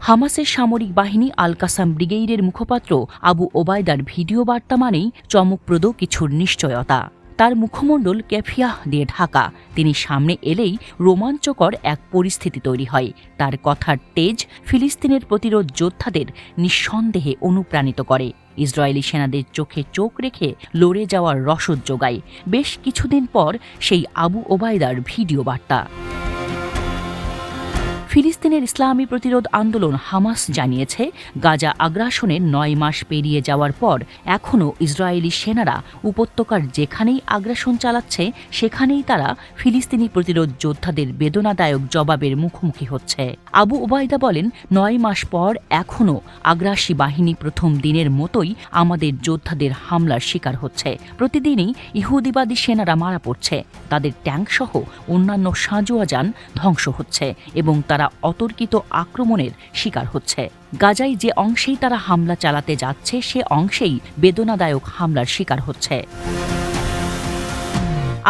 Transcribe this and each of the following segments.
হামাসের সামরিক বাহিনী আল কাসাম ব্রিগেডের মুখপাত্র আবু ওবায়দার ভিডিও বার্তা মানেই চমকপ্রদ কিছুর নিশ্চয়তা। তার মুখমণ্ডল ক্যাফিয়াহ দিয়ে ঢাকা। তিনি সামনে এলেই রোমাঞ্চকর এক পরিস্থিতি তৈরি হয়। তার কথার তেজ ফিলিস্তিনের প্রতিরোধ যোদ্ধাদের নিঃসন্দেহে অনুপ্রাণিত করে, ইসরায়েলি সেনাদের চোখে চোখ রেখে লড়ে যাওয়ার রসদ যোগায়। বেশ কিছুদিন পর সেই আবু ওবায়দার ভিডিও বার্তা। ফিলিস্তিনের ইসলামী প্রতিরোধ আন্দোলন হামাস জানিয়েছে, গাজা আগ্রাসনের ৯ মাস পেরিয়ে যাওয়ার পর এখনও ইসরায়েলি সেনারা উপত্যকার যেখানেই আগ্রাসন চালাচ্ছে সেখানেই তারা ফিলিস্তিনি প্রতিরোধ যোদ্ধাদের বেদনাদায়ক জবাবের মুখোমুখি হচ্ছে। আবু ওবায়দা বলেন, ৯ মাস পর এখনও আগ্রাসী বাহিনী প্রথম দিনের মতোই আমাদের যোদ্ধাদের হামলার শিকার হচ্ছে। প্রতিদিনই ইহুদিবাদী সেনারা মারা পড়ছে, তাদের ট্যাঙ্কসহ অন্যান্য সাঁজোয়া যান ধ্বংস হচ্ছে এবং তারা অতর্কিত আক্রমণের শিকার হচ্ছে। গাজায় যে অংশেই তারা হামলা চালাতে যাচ্ছে সে অংশেই বেদনাদায়ক হামলার শিকার হচ্ছে।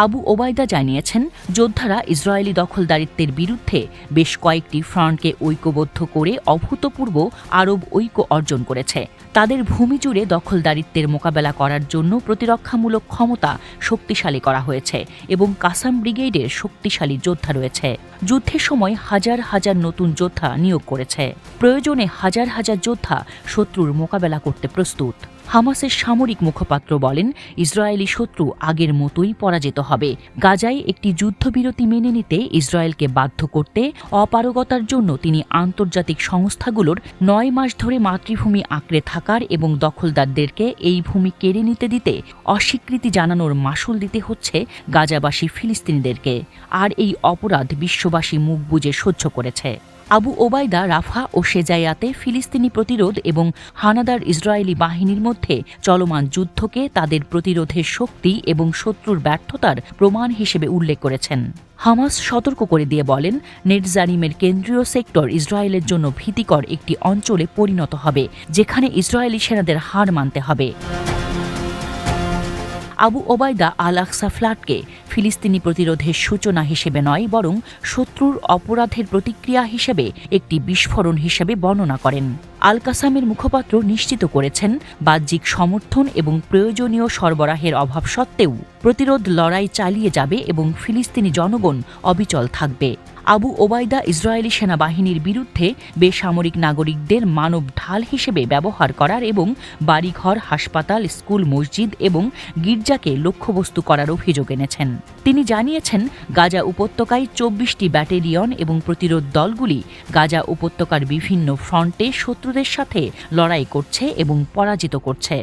আবু ওবায়দা জানিয়েছেন, যোদ্ধারা ইসরায়েলি দখলদারিত্বের বিরুদ্ধে বেশ কয়েকটি ফ্রন্টকে ঐক্যবদ্ধ করে অভূতপূর্ব আরব ঐক্য অর্জন করেছে। তাদের ভূমি জুড়ে দখলদারিত্বের মোকাবেলা করার জন্য প্রতিরক্ষামূলক ক্ষমতা শক্তিশালী করা হয়েছে এবং কাসাম ব্রিগেডের শক্তিশালী যোদ্ধা রয়েছে। যুদ্ধের সময় হাজার হাজার নতুন যোদ্ধা নিয়োগ করেছে। প্রয়োজনে হাজার হাজার যোদ্ধা শত্রুর মোকাবেলা করতে প্রস্তুত। হামাসের সামরিক মুখপাত্র বলেন, ইসরায়েলি শত্রু আগের মতোই পরাজিত হবে। গাজায় একটি যুদ্ধবিরতি মেনে নিতে ইসরায়েলকে বাধ্য করতে অপারগতার জন্য তিনি আন্তর্জাতিক সংস্থাগুলোর ৯ মাস ধরে মাতৃভূমি আঁকড়ে থাকার এবং দখলদারদেরকে এই ভূমি কেড়ে নিতে দিতে অস্বীকৃতি জানানোর মাশুল দিতে হচ্ছে গাজাবাসী ফিলিস্তিনিদেরকে। আর এই অপরাধ বিশ্ববাসী মুখ বুজে সহ্য করেছে। আবু ওবায়দা রাফা ও সেজাইয়াতে ফিলিস্তিনি প্রতিরোধ এবং হানাদার ইসরায়েলি বাহিনীর মধ্যে চলমান যুদ্ধকে তাদের প্রতিরোধের শক্তি এবং শত্রুর ব্যর্থতার প্রমাণ হিসেবে উল্লেখ করেছেন। হামাস সতর্ক করে দিয়ে বলেন, নেটজারিমের কেন্দ্রীয় সেক্টর ইসরায়েলের জন্য ভীতিকর একটি অঞ্চলে পরিণত হবে, যেখানে ইসরায়েলি সেনাদের হার মানতে হবে। আবু ওবায়দা আল আকসা ফ্ল্যাটকে ফিলিস্তিনি প্রতিরোধের সূচনা হিসেবে নয়, বরং শত্রুর অপরাধের প্রতিক্রিয়া হিসেবে একটি বিস্ফোরণ হিসেবে বর্ণনা করেন। আল কাসামের মুখপাত্র নিশ্চিত করেছেন, বাহ্যিক সমর্থন এবং প্রয়োজনীয় সরবরাহের অভাব সত্ত্বেও প্রতিরোধ লড়াই চালিয়ে যাবে এবং ফিলিস্তিনি জনগণ অবিচল থাকবে। আবু ওবায়দা ইসরায়েলি সেনাবাহিনীর বিরুদ্ধে বেসামরিক নাগরিকদের মানব ঢাল হিসেবে ব্যবহার করার এবং বাড়িঘর, হাসপাতাল, স্কুল, মসজিদ এবং গির্জাকে লক্ষ্যবস্তু করার অভিযোগ এনেছেন। তিনি জানিয়েছেন, গাজা উপত্যকায় ২৪টি ব্যাটালিয়ন এবং প্রতিরোধ দলগুলি গাজা উপত্যকার বিভিন্ন ফ্রন্টে শত্রুদের সাথে লড়াই করছে এবং পরাজিত করছে।